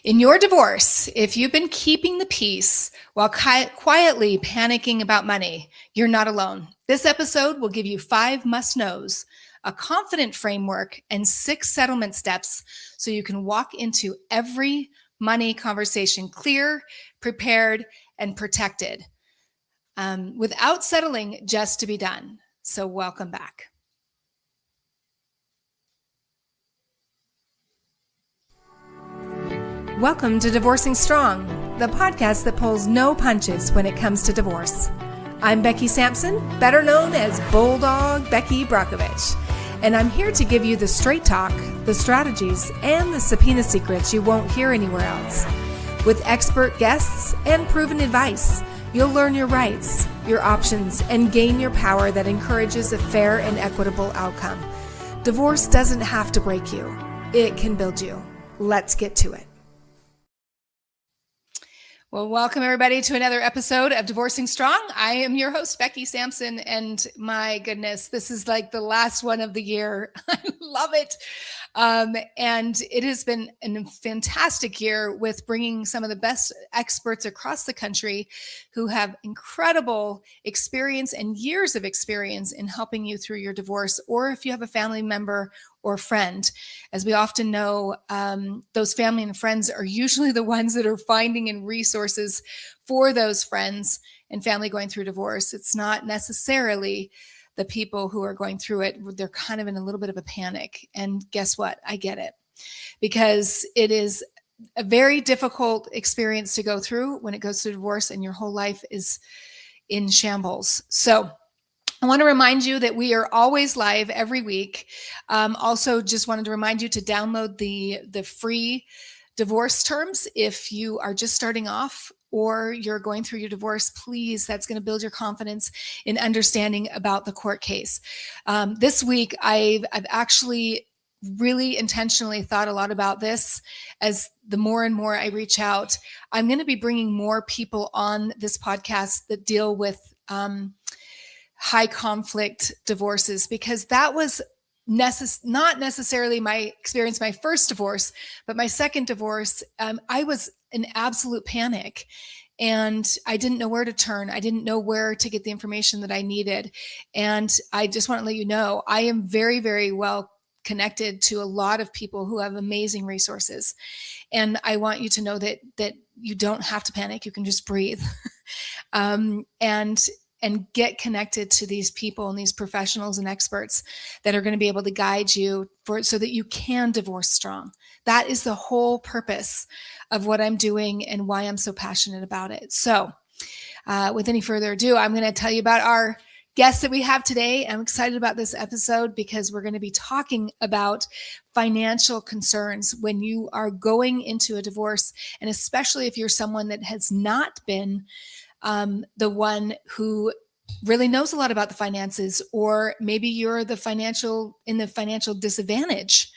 In your divorce, if you've been keeping the peace while quietly panicking about money, you're not alone. This episode will give you 5 must-knows, a confident framework, and 6 settlement steps so you can walk into every money conversation clear, prepared, and protected without settling just to be done. So welcome back. Welcome to Divorcing Strong, the podcast that pulls no punches when it comes to divorce. I'm Becky Sampson, better known as Bulldog Becky Brockovich, and I'm here to give you the straight talk, the strategies, and the subpoena secrets you won't hear anywhere else. With expert guests and proven advice, you'll learn your rights, your options, and gain your power that encourages a fair and equitable outcome. Divorce doesn't have to break you. It can build you. Let's get to it. Well, welcome everybody to another episode of Divorcing Strong. I am your host, Becky Sampson, and my goodness, this is like the last one of the year. I love it. And it has been a fantastic year with bringing some of the best experts across the country who have incredible experience and years of experience in helping you through your divorce, or if you have a family member or friend. As we often know, those family and friends are usually the ones that are finding in resources for those friends and family going through divorce. It's not necessarily the people who are going through it. They're kind of in a little bit of a panic. And guess what? I get it, because it is a very difficult experience to go through when it goes to divorce and your whole life is in shambles. So I want to remind you that we are always live every week. Also, just wanted to remind you to download the free divorce terms if you are just starting off or you're going through your divorce. Please, that's going to build your confidence in understanding about the court case. This week, I've actually really intentionally thought a lot about this. As the more and more I reach out, I'm going to be bringing more people on this podcast that deal with high conflict divorces, because that was not necessarily my experience, my first divorce, but my second divorce. I was in absolute panic and I didn't know where to turn. I didn't know where to get the information that I needed. And I just want to let you know, I am very, very well connected to a lot of people who have amazing resources. And I want you to know that you don't have to panic. You can just breathe. And get connected to these people and these professionals and experts that are going to be able to guide you so that you can divorce strong. That is the whole purpose of what I'm doing and why I'm so passionate about it. So with any further ado, I'm going to tell you about our guest that we have today. I'm excited about this episode because we're going to be talking about financial concerns when you are going into a divorce, and especially if you're someone that has not been the one who really knows a lot about the finances, or maybe you're in the financial disadvantage.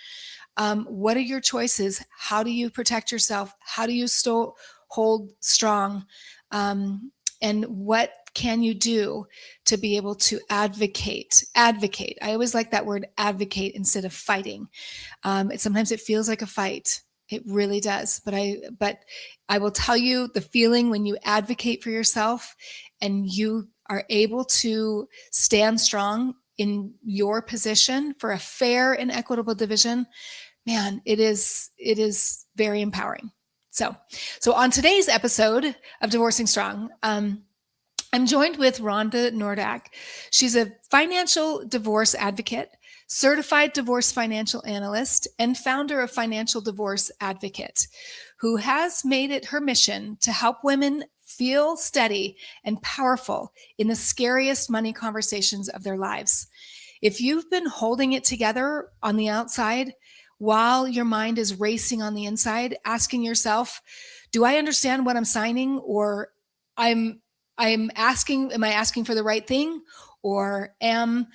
What are your choices? How do you protect yourself? How do you hold strong? And what can you do to be able to advocate? Advocate. I always like that word, advocate, instead of fighting. Sometimes it feels like a fight. It really does. But I will tell you the feeling when you advocate for yourself and you are able to stand strong in your position for a fair and equitable division, man, it is very empowering. So on today's episode of Divorcing Strong, I'm joined with Rhonda Noordyk. She's a financial divorce advocate, certified divorce financial analyst, and founder of Financial Divorce Advocate, who has made it her mission to help women feel steady and powerful in the scariest money conversations of their lives. If you've been holding it together on the outside while your mind is racing on the inside, asking yourself, do I understand what I'm signing? Or am I asking for the right thing? Or am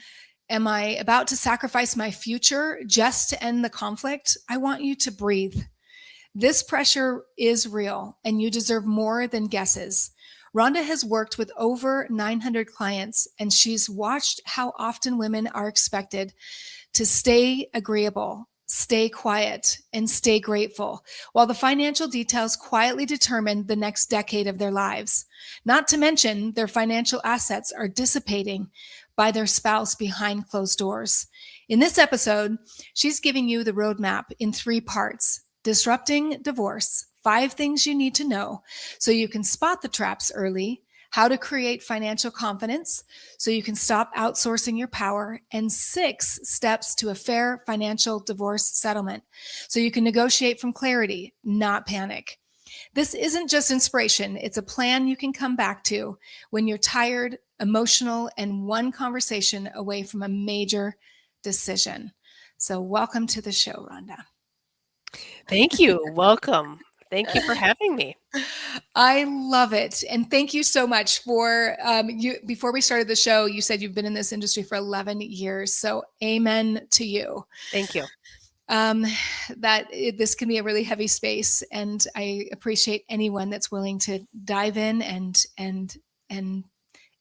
I about to sacrifice my future just to end the conflict? I want you to breathe. This pressure is real, and you deserve more than guesses. Rhonda has worked with over 900 clients, and she's watched how often women are expected to stay agreeable stay quiet, and stay grateful, while the financial details quietly determine the next decade of their lives. Not to mention, their financial assets are dissipating by their spouse behind closed doors. In this episode, she's giving you the roadmap in 3 parts: disrupting divorce, 5 things you need to know so you can spot the traps early, how to create financial confidence so you can stop outsourcing your power, and 6 steps to a fair financial divorce settlement so you can negotiate from clarity, not panic. This isn't just inspiration, it's a plan you can come back to when you're tired, emotional, and one conversation away from a major decision. So, welcome to the show, Rhonda. Thank you. Welcome. Thank you for having me. I love it. And thank you so much for you. Before we started the show, you said you've been in this industry for 11 years. So amen to you. Thank you. Um, this can be a really heavy space. And I appreciate anyone that's willing to dive in and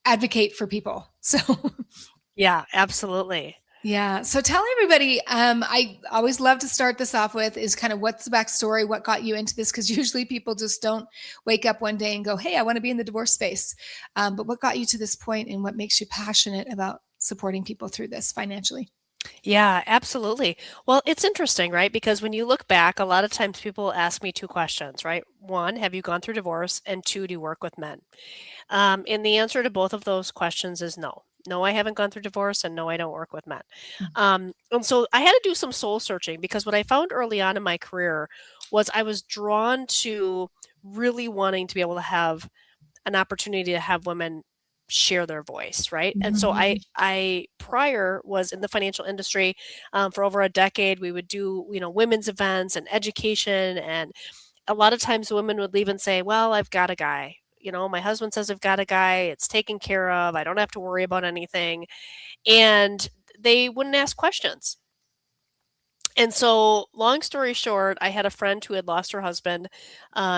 advocate for people. So Yeah, absolutely. yeah. So tell everybody, I always love to start this off with is kind of what's the backstory, what got you into this? Because usually people just don't wake up one day and go, hey, I want to be in the divorce space. But what got you to this point and what makes you passionate about supporting people through this financially? Yeah, absolutely. Well, it's interesting, right? Because when you look back, a lot of times people ask me 2 questions, right? 1, have you gone through divorce? And 2, do you work with men? And the answer to both of those questions is no. No, I haven't gone through divorce, and no, I don't work with men. And so I had to do some soul searching because what I found early on in my career was I was drawn to really wanting to be able to have an opportunity to have women share their voice, right? And so I Mhm. I prior was in the financial industry for over a decade. We would do women's events and education, and a lot of times women would leave and say, "Well, I've got a guy. My husband says I've got a guy. It's taken care of. I don't have to worry about anything." And they wouldn't ask questions. And so, long story short, I had a friend who had lost her husband.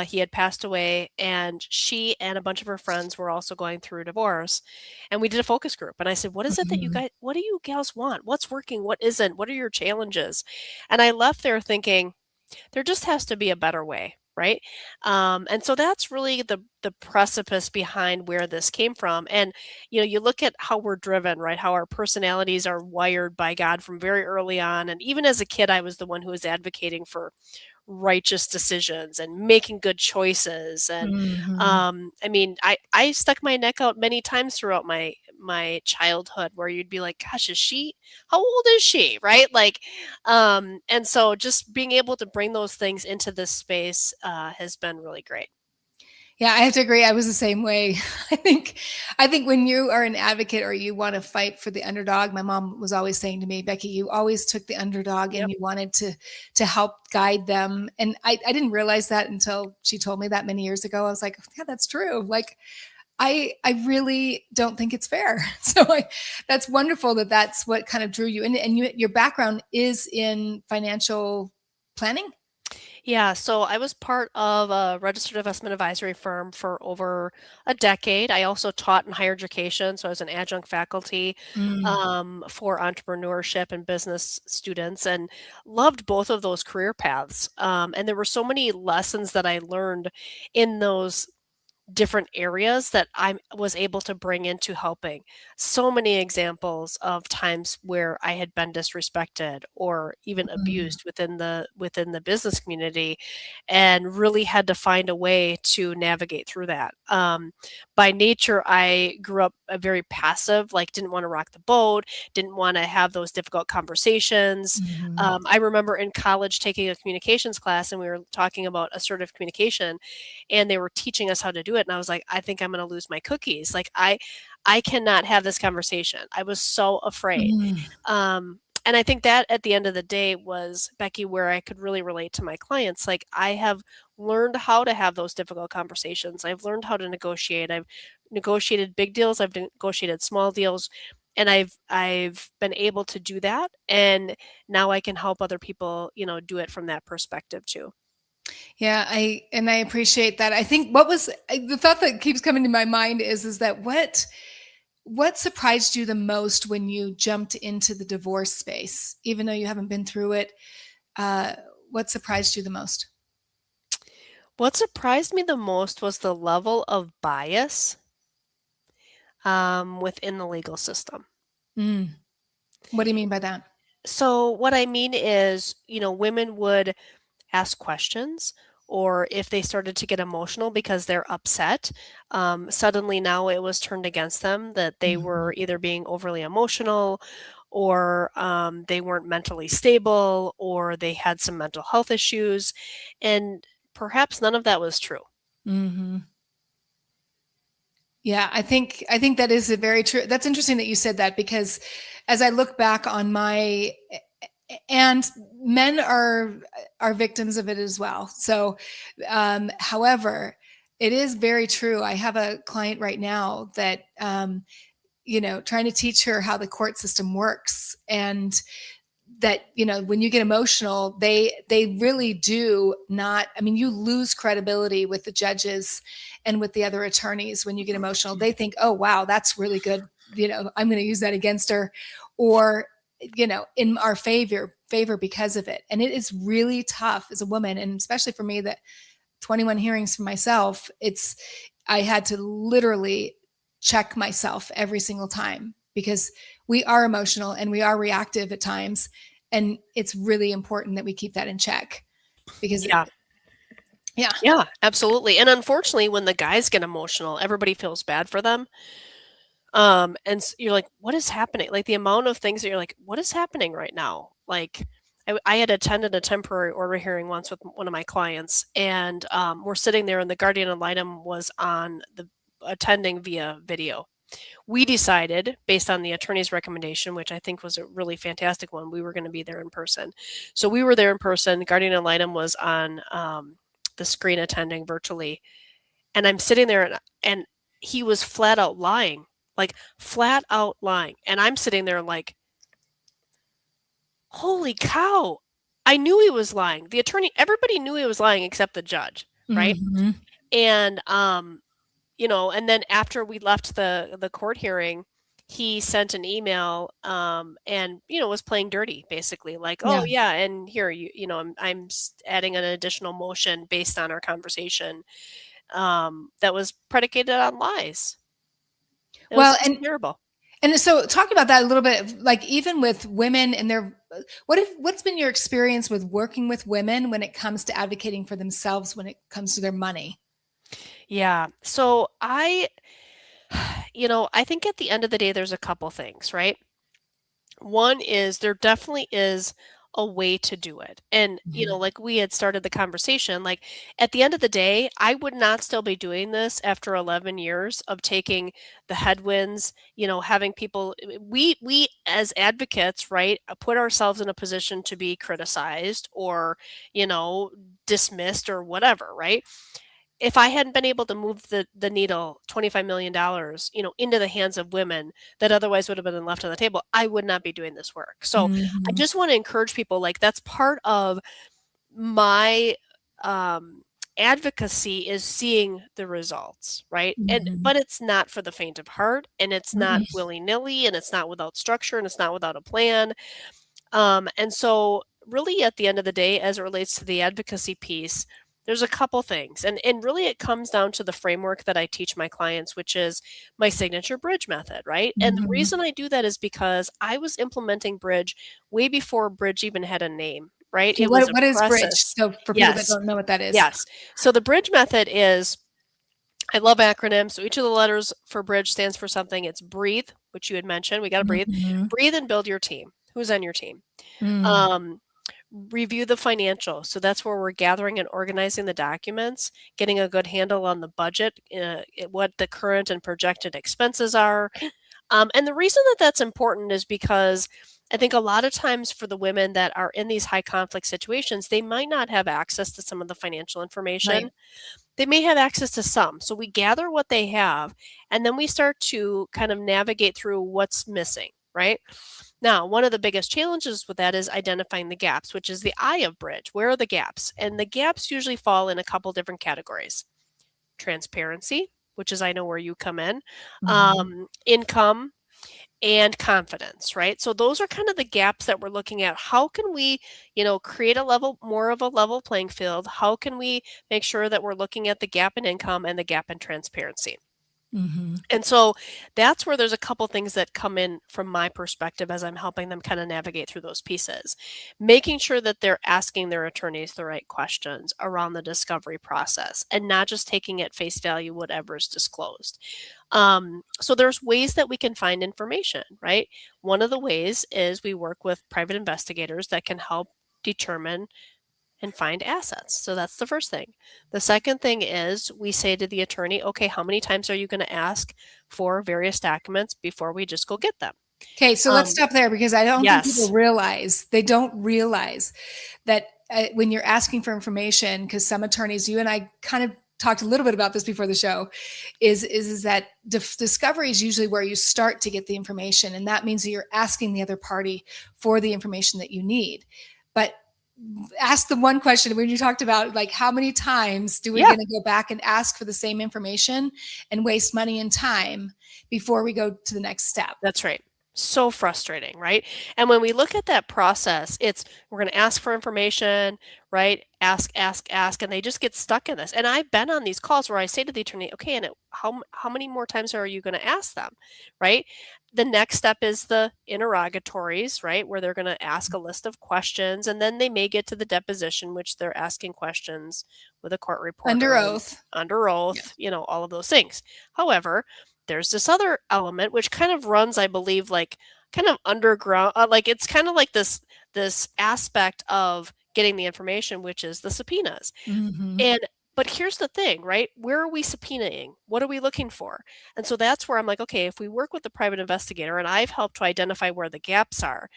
He had passed away, and she and a bunch of her friends were also going through a divorce. And we did a focus group. And I said, "What is it that you Mhm. guys, what do you gals want? What's working? What isn't? What are your challenges?" And I left there thinking, there just has to be a better way, right? And so that's really the precipice behind where this came from. And you look at how we're driven, right? How our personalities are wired by God from very early on. And even as a kid, I was the one who was advocating for righteous decisions and making good choices. And Mhm. I mean, I stuck my neck out many times throughout my childhood where you'd be like, gosh, is she, how old is she, right? Like and so just being able to bring those things into this space has been really great. Yeah, I have to agree. I was the same way. I think I think when you are an advocate or you want to fight for the underdog, my mom was always saying to me, Becky, you always took the underdog and Yep. you wanted to help guide them. And I didn't realize that until she told me that many years ago. I was like, yeah, that's true. Like I really don't think it's fair. So that's wonderful that that's what kind of drew you in. And your background is in financial planning. Yeah, so I was part of a registered investment advisory firm for over a decade. I also taught in higher education, so I was an adjunct faculty Mm. for entrepreneurship and business students, and loved both of those career paths. And there were so many lessons that I learned in those different areas that I was able to bring into helping. So many examples of times where I had been disrespected or even Mm. abused within the business community, and really had to find a way to navigate through that. By nature, I grew up a very passive, like didn't want to rock the boat, didn't want to have those difficult conversations. Mhm. I remember in college taking a communications class, and we were talking about assertive communication, and they were teaching us how to do it, and I was like, I think I'm going to lose my cookies. Like I cannot have this conversation. I was so afraid. Mm. And I think that at the end of the day was, Becky, where I could really relate to my clients. Like, I have learned how to have those difficult conversations. I've learned how to negotiate. I've negotiated big deals, I've negotiated small deals, and I've been able to do that, and now I can help other people, do it from that perspective too. Yeah, I appreciate that. I think the thought that keeps coming to my mind is that what surprised you the most when you jumped into the divorce space, even though you haven't been through it? uh, what surprised you the most? What surprised me the most was the level of bias within the legal system. Mm. What do you mean by that? So what I mean is, women would ask questions, or if they started to get emotional because they're upset, suddenly now it was turned against them that they Mhm. were either being overly emotional, or they weren't mentally stable, or they had some mental health issues, and perhaps none of that was true. Mhm. Yeah, I think that is a very true. That's interesting that you said that, because as I look back on my, and men are victims of it as well. So, however, it is very true. I have a client right now that, trying to teach her how the court system works, and that, when you get emotional, they really do not, I mean, you lose credibility with the judges and with the other attorneys when you get emotional. They think, oh wow, that's really good, I'm going to use that against her, or in our favor because of it. And it is really tough as a woman, and especially for me, that 21 hearings for myself, I had to literally check myself every single time, because we are emotional and we are reactive at times. And it's really important that we keep that in check, because Yeah. yeah. Yeah, absolutely. And unfortunately, when the guys get emotional, everybody feels bad for them. You're like, what is happening? Like the amount of things that you're like, what is happening right now? Like, I had attended a temporary order hearing once with one of my clients, and we're sitting there, and the guardian ad litem was on the attending via video. We decided, based on the attorney's recommendation, which I think was a really fantastic one, we were going to be there in person. So we were there in person. Guardian ad litem was on the screen attending virtually, and I'm sitting there, and he was flat out lying, like flat out lying. And I'm sitting there like, holy cow. I knew he was lying. The attorney, everybody knew he was lying except the judge, right? Mm-hmm. And and then after we left the court hearing, he sent an email, and was playing dirty, basically, like, oh Yeah. yeah, and here, I'm adding an additional motion based on our conversation, that was predicated on lies. It was Well, just terrible. and so talk about that a little bit, like even with women and their, what's been your experience with working with women when it comes to advocating for themselves when it comes to their money? Yeah. So I think at the end of the day, there's a couple things, right? One is there definitely is a way to do it. And, Mhm. like we had started the conversation, like at the end of the day, I would not still be doing this after 11 years of taking the headwinds, having people, we as advocates, right, put ourselves in a position to be criticized, or, you know, dismissed or whatever, right? If I hadn't been able to move the needle, $25 million, into the hands of women that otherwise would have been left on the table, I would not be doing this work. So I Mhm. just want to encourage people, like that's part of my advocacy, is seeing the results, right? And Mhm. but it's not for the faint of heart, and it's not Mhm. willy-nilly, and it's not without structure, and it's not without a plan. And so really at the end of the day, as it relates to the advocacy piece, there's a couple things. And really it comes down to the framework that I teach my clients, which is my signature bridge method, right? And the Mhm. reason I do that is because I was implementing bridge way before bridge even had a name, right? Okay, It was a what is bridge? process. So for people that Yes. don't know what that is. Yes. So the bridge method is, I love acronyms. So each of the letters for bridge stands for something. It's breathe, which you had mentioned. We got to breathe. Mhm. Breathe and build your team. Who's on your team? Mm. Um, Review the financial. So that's where we're gathering and organizing the documents, getting a good handle on the budget, what the current and projected expenses are. And the reason that that's important is because I think a lot of times for the women that are in these high conflict situations, they might not have access to some of the financial information. Right. They may have access to some. So we gather what they have, and then we start to kind of navigate through what's missing, right? Now, one of the biggest challenges with that is identifying the gaps, which is the eye of bridge. Where are the gaps? And the gaps usually fall in a couple different categories: transparency, which is I know where you come in, Mhm. income, and confidence, right? So those are kind of the gaps that we're looking at. How can we, create more of a level playing field? How can we make sure that we're looking at the gap in income and the gap in transparency? Mm-hmm. And so that's where there's a couple things that come in from my perspective as I'm helping them kind of navigate through those pieces. Making sure that they're asking their attorneys the right questions around the discovery process and not just taking at face value whatever is disclosed. So there's ways that we can find information, right? One of the ways is we work with private investigators that can help determine and find assets. So that's the first thing. The second thing is we say to the attorney, okay, how many times are you going to ask for various documents before we just go get them? Okay, so let's stop there because I don't think people Yes, realize, they don't realize that when you're asking for information, because some attorneys, you and I kind of talked a little bit about this before the show, is that discovery is usually where you start to get the information, and that means that you're asking the other party for the information that you need. But ask the one question when you talked about, like, how many times do we yeah, going to go back and ask for the same information and waste money and time before we go to the next step? that's right. So frustrating, right? And when we look at that process, it's we're going to ask for information, right? Ask, ask, ask, and they just get stuck in this. And I've been on these calls where I say to the attorney, okay, and how many more times are you going to ask them, right? The next step is the interrogatories, right? Where they're going to ask a list of questions, and then they may get to the deposition, which they're asking questions with a court Under reporter and oath. under Yeah. oath, all of those things. However, there's this other element which kind of runs, I believe, like kind of underground, like it's kind of like this aspect of getting the information, which is the subpoenas. Mm-hmm. And but here's the thing, right? Where are we subpoenaing? What are we looking for? And so that's where I'm like, okay, if we work with the private investigator and I've helped to identify where the gaps are,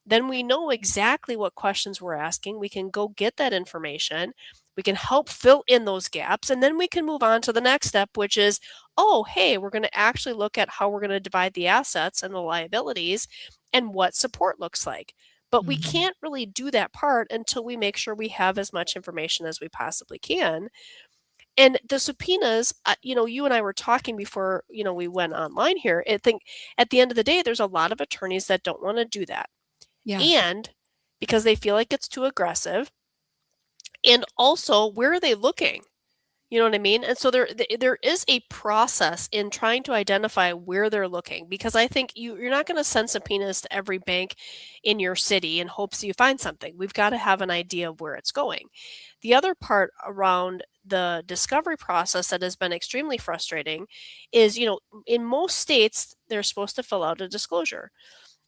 then we know exactly what questions we're asking. We can go get that information. We can help fill in those gaps. And then we can move on to the next step, which is, oh, hey, we're going to actually look at how we're going to divide the assets and the liabilities and what support looks like. But we Mm-hmm. can't really do that part until we make sure we have as much information as we possibly can. And the subpoenas, you and I were talking before, we went online here. I think at the end of the day, there's a lot of attorneys that don't want to do that, Yeah. and because they feel like it's too aggressive, and also where are they looking? You know what I mean? And so there is a process in trying to identify where they're looking, because I think you're not going to send subpoenas to every bank in your city in hopes you find something. We've got to have an idea of where it's going. The other part around the discovery process that has been extremely frustrating is, in most states they're supposed to fill out a disclosure.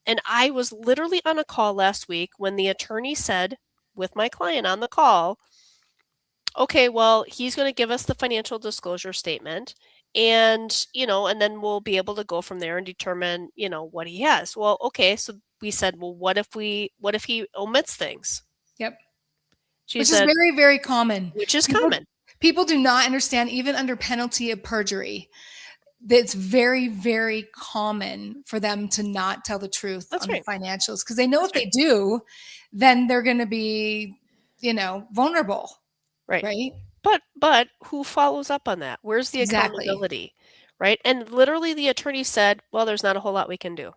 And I was literally on a call last week when the attorney said, with my client on the call, okay, well, he's going to give us the financial disclosure statement, and, and then we'll be able to go from there and determine, what he has. Well, okay, so we said, well, what if he omits things? Yep. She Which is said, very, very common. which is People common. people do not understand, even under penalty of perjury, that it's very, very common for them to not tell the truth That's on the right. financials, because they know That's if right. they do, then they're going to be, vulnerable, Right. right? But who follows up on that? Where's the Exactly. accountability? Right? And literally the attorney said, well, there's not a whole lot we can do.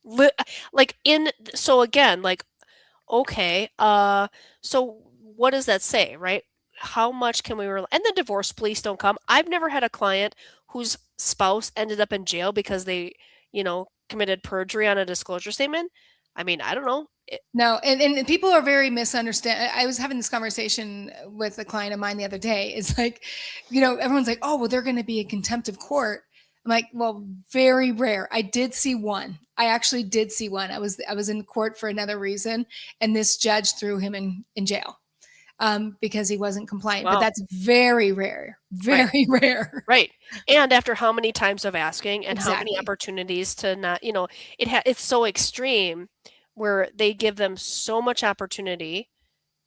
Li- like in so again, like, okay, so what does that say, right? How much can we and the divorce police don't come. I've never had a client whose spouse ended up in jail because they, committed perjury on a disclosure statement. I mean, I don't know. No, and people are very misunderstand. I was having this conversation with a client of mine the other day. It's like, everyone's like, oh, well, they're going to be in contempt of court. I'm like, well, very rare. I did see one. I actually did see one. I was in court for another reason, and this judge threw him in jail because he wasn't compliant. But Wow. that's very rare, Right. very rare. Right. And after how many times of asking and how many Exactly. opportunities to not, it's so extreme where they give them so much opportunity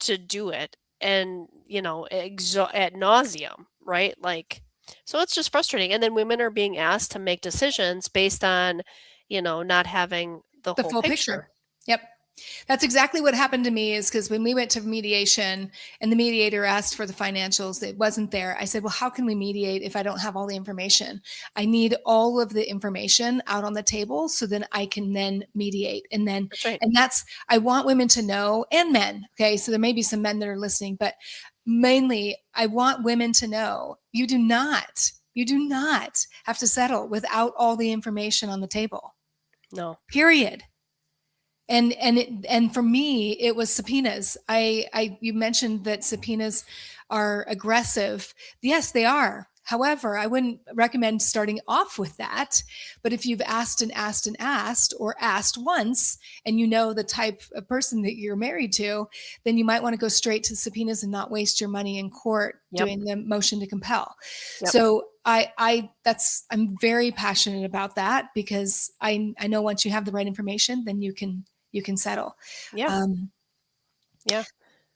to do it, and, ad nauseum, right? Like, so it's just frustrating. And then women are being asked to make decisions based on, not having the The whole full picture. picture. Yep. That's exactly what happened to me, is because when we went to mediation and the mediator asked for the financials, it wasn't there. I said, well, how can we mediate if I don't have all the information? I need all of the information out on the table so then I can then mediate. That's right. And that's, I want women to know, and men. Okay. So there may be some men that are listening, but mainly I want women to know you do not have to settle without all the information on the table. No. Period. And for me it was subpoenas. I you mentioned that subpoenas are aggressive. Yes, they are. However, I wouldn't recommend starting off with that. But if you've asked and asked and asked, or asked once, and you know the type of person that you're married to, then you might want to go straight to subpoenas and not waste your money in court Yep. doing the motion to compel. Yep. So I'm very passionate about that, because I know once you have the right information, then you can settle. Yeah. Yeah.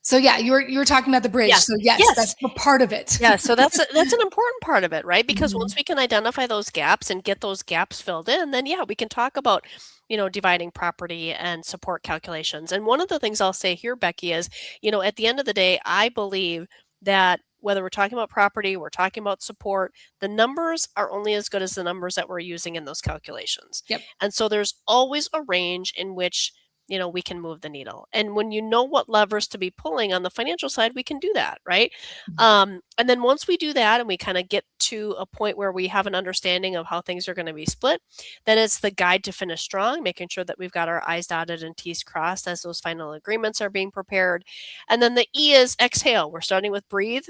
So yeah, you were talking about the bridge. Yeah. So yes, Yes. that's a part of it. Yeah, so that's an important part of it, right? Because Mhm. once we can identify those gaps and get those gaps filled in, then yeah, we can talk about, dividing property and support calculations. And one of the things I'll say here, Becky, is, at the end of the day, I believe that whether we're talking about property, we're talking about support, the numbers are only as good as the numbers that we're using in those calculations. Yep. And so there's always a range in which we can move the needle. And when you know what levers to be pulling on the financial side, we can do that, right? And then once we do that and we kind of get to a point where we have an understanding of how things are going to be split, then it's the guide to finish strong, making sure that we've got our I's dotted and T's crossed as those final agreements are being prepared. And then the E is exhale. We're starting with breathe.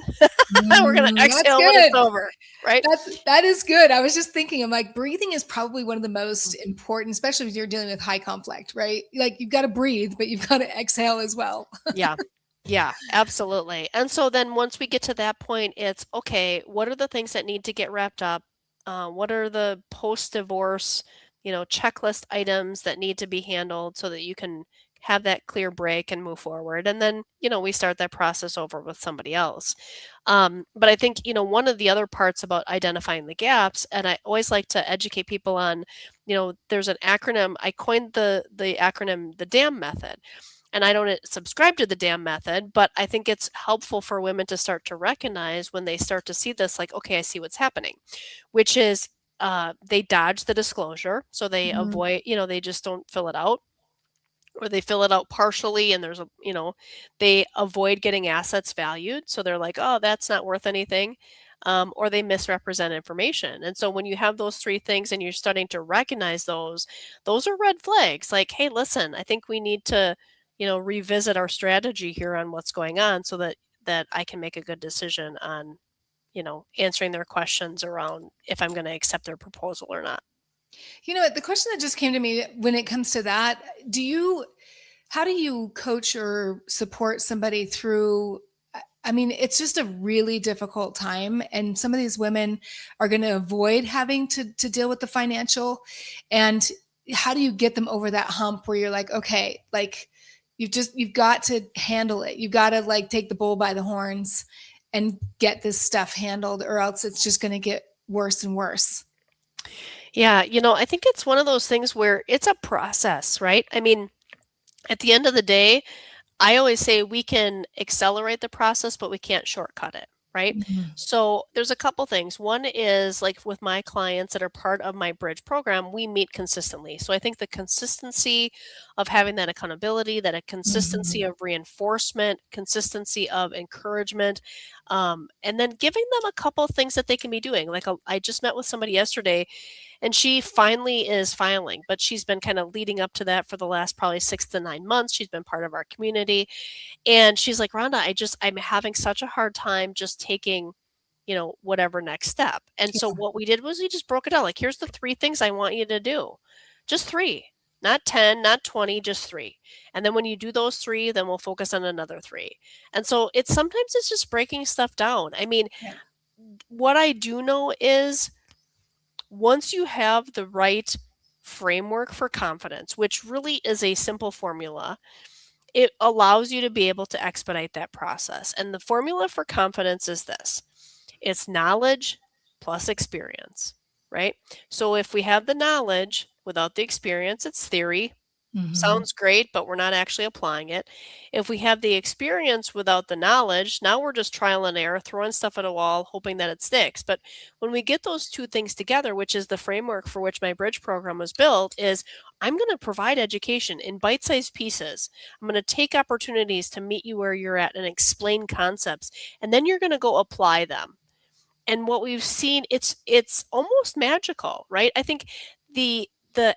We're going to That's exhale when good. it's over, right? That is good. I was just thinking, I'm like, breathing is probably one of the most important, especially if you're dealing with high conflict, right? Like, you've got to breathe, but you've got to exhale as well. Yeah. Yeah, absolutely. And so then once we get to that point, it's okay, what are the things that need to get wrapped up? What are the post-divorce, checklist items that need to be handled so that you can have that clear break and move forward? And then, we start that process over with somebody else. But I think, one of the other parts about identifying the gaps, and I always like to educate people on, there's an acronym. I coined the acronym, the DAM method. And I don't subscribe to the DAM method, but I think it's helpful for women to start to recognize when they start to see this, like, okay, I see what's happening, which is they dodge the disclosure. So they Mhm. avoid, they just don't fill it out, or they fill it out partially and they avoid getting assets valued. So they're like, oh, that's not worth anything. Or they misrepresent information. And so when you have those three things and you're starting to recognize those are red flags. Like, hey, listen, I think we need to, revisit our strategy here on what's going on so that I can make a good decision on, answering their questions around if I'm going to accept their proposal or not. You know what? The question that just came to me when it comes to that, how do you coach or support somebody through? I mean, it's just a really difficult time. And some of these women are going to avoid having to deal with the financial. And how do you get them over that hump where you're like, okay, like, you've got to handle it. You've got to, like, take the bull by the horns and get this stuff handled, or else it's just going to get worse and worse. Yeah, I think it's one of those things where it's a process, right? I mean, at the end of the day, I always say we can accelerate the process, but we can't shortcut it, right? Mhm. So there's a couple things. One is, like, with my clients that are part of my bridge program, we meet consistently. So I think the consistency of having that accountability, that a consistency Mhm. of reinforcement, consistency of encouragement, and then giving them a couple things that they can be doing. Like, I just met with somebody yesterday, and she finally is filing, but she's been kind of leading up to that for the last probably 6 to 9 months. She's been part of our community. And she's like, Rhonda, I'm having such a hard time just taking, whatever next step. And so Yeah. what we did was we just broke it down. Like, here's the three things I want you to do. Just three, not 10, not 20, just three. And then when you do those three, then we'll focus on another three. And so sometimes it's just breaking stuff down. I mean, Yeah. what I do know is once you have the right framework for confidence, which really is a simple formula, it allows you to be able to expedite that process. And the formula for confidence is this: it's knowledge plus experience, right? So if we have the knowledge without the experience, it's theory. Hmm. Sounds great, but we're not actually applying it. If we have the experience without the knowledge, now we're just trial and error, throwing stuff at a wall, hoping that it sticks. But when we get those two things together, which is the framework for which my bridge program was built, is I'm going to provide education in bite-sized pieces. I'm going to take opportunities to meet you where you're at and explain concepts, and then you're going to go apply them. And what we've seen, it's almost magical, right? I think the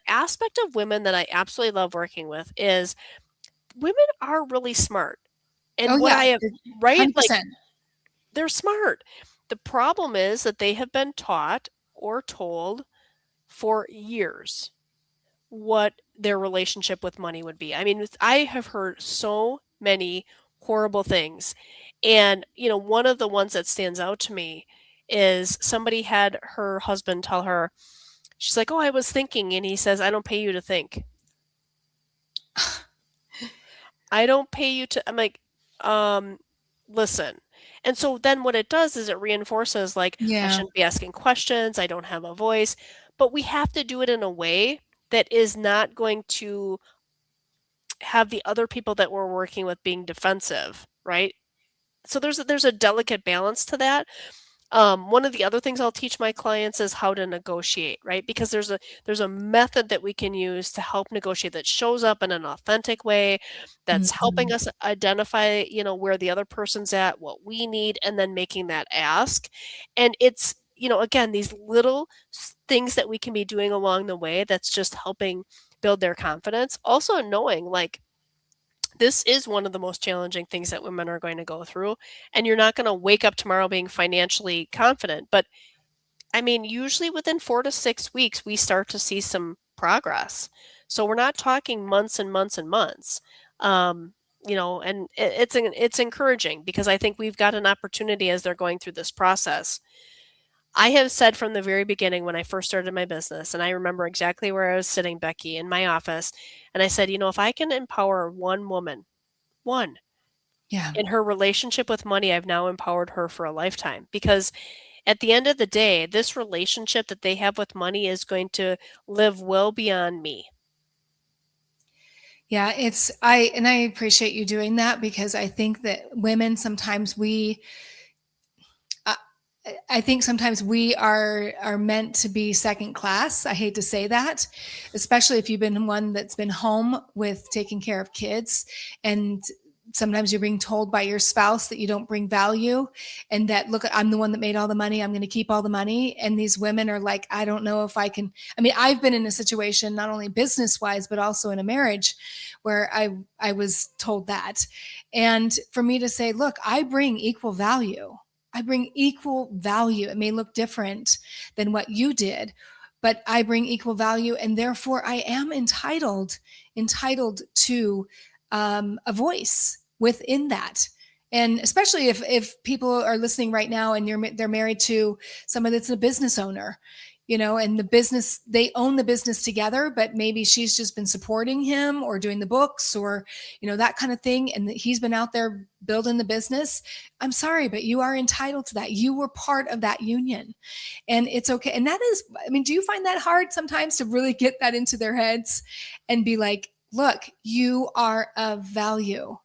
aspect of women that I absolutely love working with is women are really smart. Oh And what yeah, I have, right? Like 100%. they're smart. The problem is that they have been taught or told for years what their relationship with money would be. I mean, I have heard so many horrible things. And, one of the ones that stands out to me is somebody had her husband tell her, she's like, "Oh, I was thinking." And he says, "I don't pay you to think. I don't pay you to." I'm like, um, listen. And so then what it does is it reinforces, like, I Yeah. shouldn't be asking questions. I don't have a voice. But we have to do it in a way that is not going to have the other people that we're working with being defensive, right? So there's a delicate balance to that. One of the other things I'll teach my clients is how to negotiate, right? Because there's a method that we can use to help negotiate that shows up in an authentic way, that's helping Mhm. us identify, where the other person's at, what we need, and then making that ask. And it's, again, these little things that we can be doing along the way that's just helping build their confidence. Also knowing, like, this is one of the most challenging things that women are going to go through, and you're not going to wake up tomorrow being financially confident. But I mean, usually within 4 to 6 weeks, we start to see some progress. So we're not talking months and months and months. Um, and it's encouraging because I think we've got an opportunity as they're going through this process. I have said from the very beginning when I first started my business, and I remember exactly where I was sitting, Becky, in my office, and I said, if I can empower one woman, one, Yeah. in her relationship with money, I've now empowered her for a lifetime, because at the end of the day, this relationship that they have with money is going to live well beyond me. Yeah, I appreciate you doing that because I think that women sometimes uh, I think sometimes we are meant to be second class. I hate to say that, especially if you've been one that's been home with taking care of kids, and sometimes you're being told by your spouse that you don't bring value, and that, look, I'm the one that made all the money, I'm going to keep all the money, and these women are like, I don't know if I can. I mean, I've been in a situation not only business wise but also in a marriage where I was told that, and for me to say, look, I bring equal value. I bring equal value. It may look different than what you did, but I bring equal value, and therefore I am entitled to a voice within that. And especially if people are listening right now and they're married to somebody that's a business owner, and they own the business together, but maybe she's just been supporting him or doing the books or, that kind of thing. And he's been out there building the business. I'm sorry, but you are entitled to that. You were part of that union, and it's okay. And that is, I mean, do you find that hard sometimes to really get that into their heads and be like, look, you are of value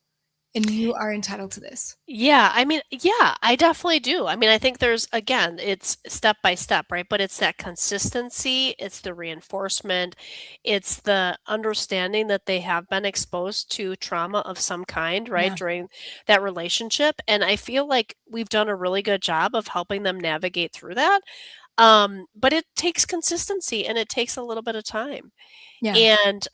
and you are entitled to this? Yeah, I mean, yeah, I definitely do. I mean, I think again, it's step by step, right? But it's that consistency, it's the reinforcement, it's the understanding that they have been exposed to trauma of some kind, right, Yeah. during that relationship. And I feel like we've done a really good job of helping them navigate through that. But it takes consistency and it takes a little bit of time. Yeah. And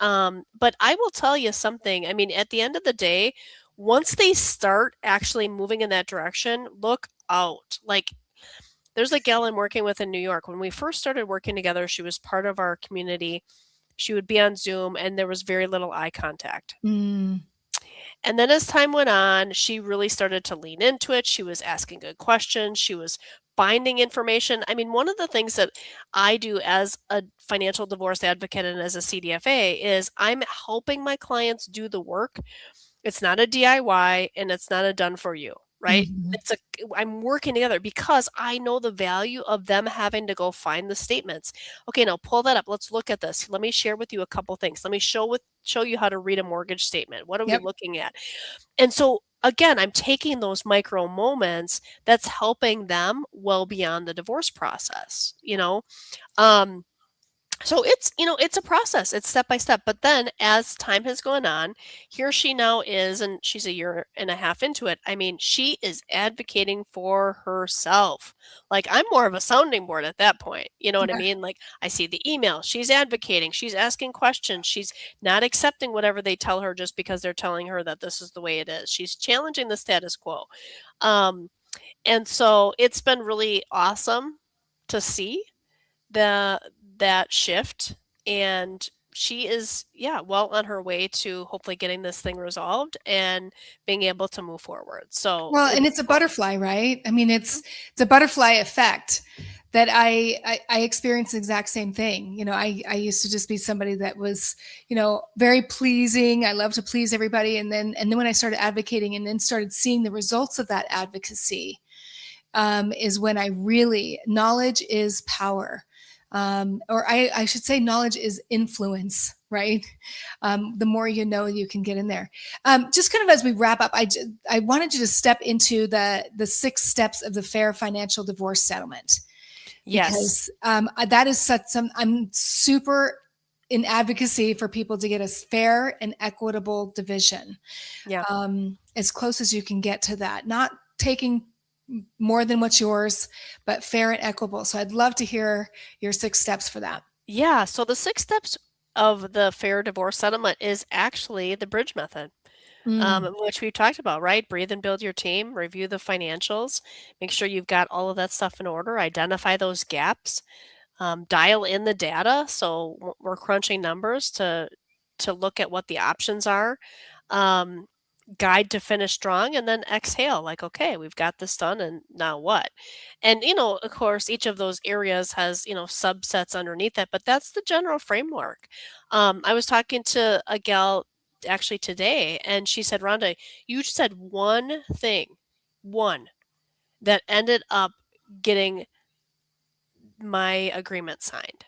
but I will tell you something. I mean, at the end of the day, once they start actually moving in that direction, look out. Like, there's a gal I'm working with in New York. When we first started working together, she was part of our community. She would be on Zoom and there was very little eye contact. Mm, And then as time went on, she really started to lean into it. She was asking good questions. She was finding information. I mean, one of the things that I do as a financial divorce advocate and as a CDFA is I'm helping my clients do the work. It's not a DIY and it's not a done for you. right? Mhm. I'm working together because I know the value of them having to go find the statements. Okay, now pull that up. Let's look at this. Let me share with you a couple things. Let me show you how to read a mortgage statement. What are we Yep. looking at? And so again, I'm taking those micro moments that's helping them well beyond the divorce process, you know? Um, so it's a process. It's step by step. But then as time has gone on, here she now is, and she's a year and a half into it. I mean, she is advocating for herself. Like I'm more of a sounding board at that point. You know what I Yeah. mean? Like I see the email. She's advocating. She's asking questions. She's not accepting whatever they tell her just because they're telling her that this is the way it is. She's challenging the status quo. Um, and so it's been really awesome to see the that shift, and she is, yeah, well on her way to hopefully getting this thing resolved and being able to move forward. So Well, and it's it's a butterfly, right? I mean, it's a butterfly effect that I experienced the exact same thing. I used to just be somebody that was, very pleasing. I love to please everybody, and then when I started advocating and then started seeing the results of that advocacy, is when I really knowledge is power. Or I should say knowledge is influence, right? The more you know, you can get in there. Just kind of as we wrap up, I wanted you to step into the 6 steps of the fair financial divorce settlement, yes. because that is I'm super in advocacy for people to get a fair and equitable division, Yeah. as close as you can get to that, not taking more than what's yours, but fair and equitable. So I'd love to hear your 6 steps for that. Yeah, so the 6 steps of the fair divorce settlement is actually the bridge method, Mm, which we talked about, right? Breathe and build your team, review the financials, make sure you've got all of that stuff in order, identify those gaps, dial in the data. So we're crunching numbers to look at what the options are. Um, Guide to finish strong, and then exhale. Like, okay, we've got this done, and now what? And of course, each of those areas has subsets underneath that, but that's the general framework. I was talking to a gal actually today, and she said, "Rhonda, you said one thing, one that ended up getting my agreement signed."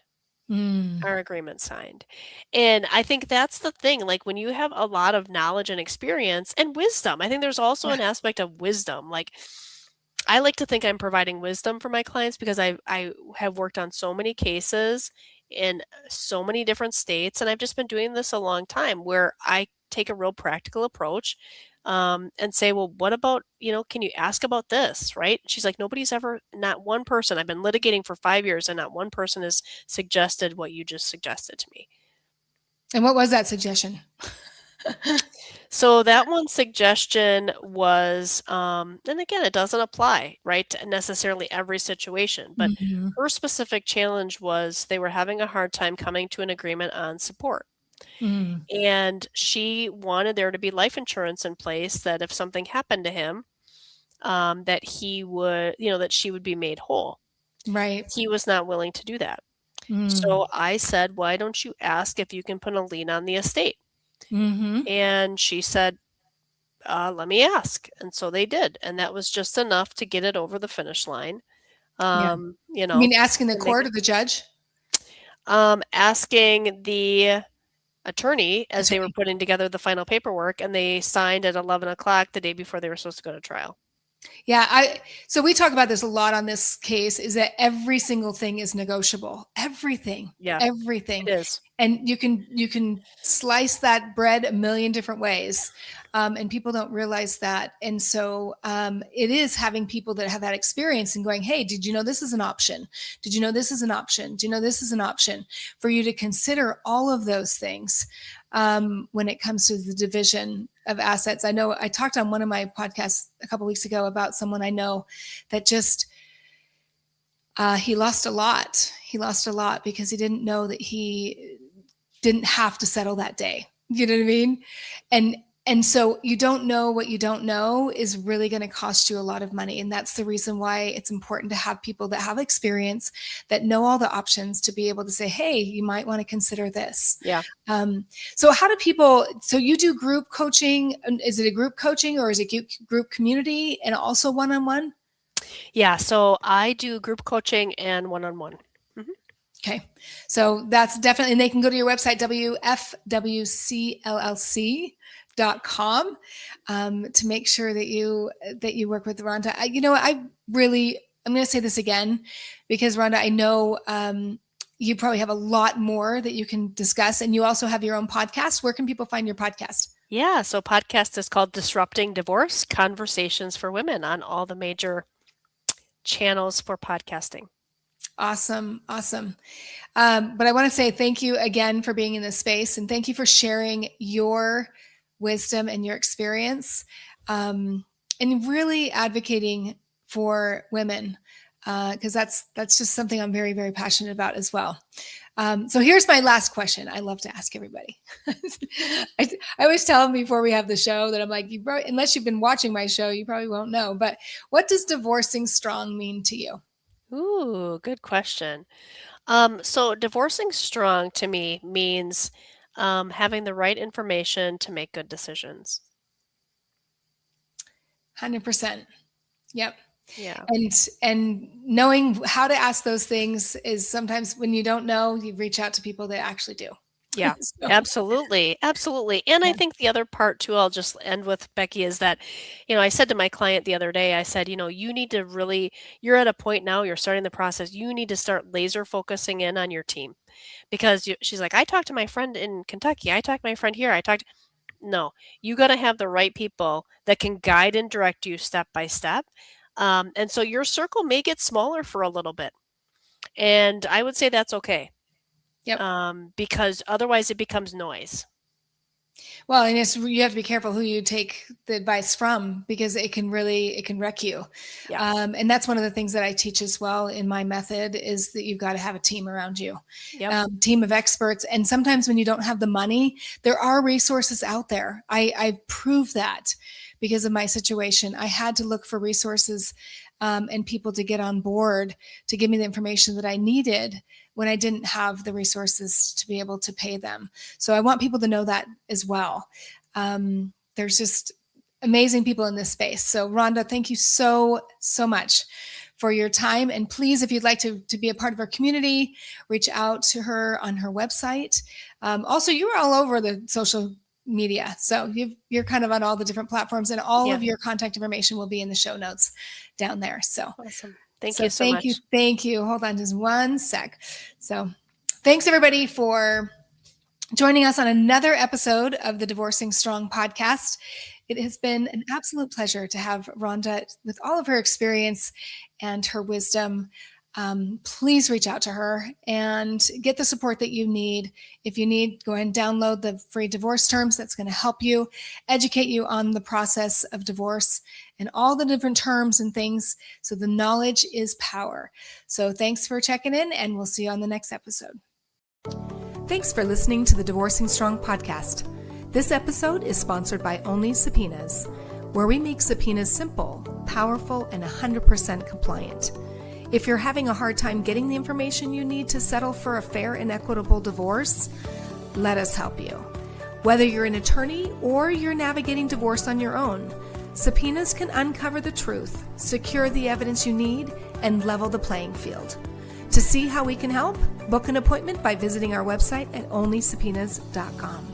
mm, Our agreement signed. And I think that's the thing, like, when you have a lot of knowledge and experience and wisdom, I think there's also yeah. an aspect of wisdom, like, I like to think I'm providing wisdom for my clients because I have worked on so many cases in so many different states, and I've just been doing this a long time where I take a real practical approach, and say, "Well, what about, can you ask about this?" Right? She's like, "Nobody's ever, not one person. I've been litigating for 5 years, and not one person has suggested what you just suggested to me." And what was that suggestion? So that one suggestion was, and again, it doesn't apply, right, to necessarily every situation, but Mhm, her specific challenge was they were having a hard time coming to an agreement on support. mm, And she wanted there to be life insurance in place that if something happened to him, that he would, that she would be made whole. right. He was not willing to do that. Mm, So I said, "Why don't you ask if you can put a lien on the estate?" mhm. And she said, let me ask. And so they did. And that was just enough to get it over the finish line. Yeah. Um, you You mean know, asking the to make court it, or the judge? asking the attorney as they were Attorney. putting together the final paperwork, and they signed at 11 o'clock the day before they were supposed to go to trial. Yeah, so we talk about this a lot on this case, is that every single thing is negotiable. Everything. Yeah, Everything. it is. And you can slice that bread a million different ways. And people don't realize that. And so it is having people that have that experience and going, "Hey, did you know this is an option? Did you know this is an option? Do you know this is an option?" For you to consider all of those things when it comes to the division of assets. I know I talked on one of my podcasts a couple weeks ago about someone I know that just he lost a lot. He lost a lot because he didn't know that he didn't have to settle that day. You know what I mean? And And so you don't know what you don't know is really going to cost you a lot of money. And that's the reason why it's important to have people that have experience, that know all the options, to be able to say, hey, you might want to consider this. Yeah. So how do people, so you do group coaching? Is it a group coaching, or is it group community and also one-on-one? Yeah. So I do group coaching and one-on-one. Okay. So that's definitely, and they can go to your website, wfwcllc.com, to make sure that you work with Rhonda. I'm going to say this again, because Rhonda, I know you probably have a lot more that you can discuss, and you also have your own podcast. Where can people find your podcast? Yeah. So podcast is called Disrupting Divorce: Conversations for Women, on all the major channels for podcasting. Awesome. But I want to say thank you again for being in this space, and thank you for sharing your wisdom and your experience, and really advocating for women, because that's just something I'm very, very passionate about as well. So here's my last question. I love to ask everybody. I always tell them before we have the show that I'm like, unless you've been watching my show, you probably won't know. But what does divorcing strong mean to you? Ooh, good question. So divorcing strong to me means having the right information to make good decisions. 100%. Yep. Yeah. And knowing how to ask those things is sometimes, when you don't know, you reach out to people that actually do. Yeah, So, absolutely. Absolutely. And I think the other part too, I'll just end with, Becky, is that, I said to my client the other day, I said, you need to really, you're at a point now, you're starting the process, you need to start laser focusing in on your team. Because she's like, I talked to my friend in Kentucky, I talked to my friend here, no, you got to have the right people that can guide and direct you step by step. And so your circle may get smaller for a little bit. And I would say that's okay. yep. Because otherwise it becomes noise. Well, and you have to be careful who you take the advice from, because it can wreck you. Yeah. And that's one of the things that I teach as well in my method, is that you've got to have a team around you, team of experts. And sometimes when you don't have the money, there are resources out there. I proved that because of my situation. I had to look for resources and people to get on board to give me the information that I needed when I didn't have the resources to be able to pay them. So I want people to know that as well. There's just amazing people in this space. So Rhonda, thank you so much for your time. And please, if you'd like to be a part of our community, reach out to her on her website. Also, you are all over the social media. So you're kind of on all the different platforms, and all of your contact information will be in the show notes down there. So awesome. Thank you so much. Thank you. Hold on just one sec. So thanks everybody for joining us on another episode of the Divorcing Strong podcast. It has been an absolute pleasure to have Rhonda with all of her experience and her wisdom. Please reach out to her and get the support that you need. If you need, go ahead and download the free divorce terms. That's going to help you, educate you on the process of divorce and all the different terms and things. So the knowledge is power. So thanks for checking in, and we'll see you on the next episode. Thanks for listening to the Divorcing Strong podcast. This episode is sponsored by Only Subpoenas, where we make subpoenas simple, powerful, and 100% compliant. If you're having a hard time getting the information you need to settle for a fair and equitable divorce, let us help you. Whether you're an attorney or you're navigating divorce on your own, subpoenas can uncover the truth, secure the evidence you need, and level the playing field. To see how we can help, book an appointment by visiting our website at onlysubpoenas.com.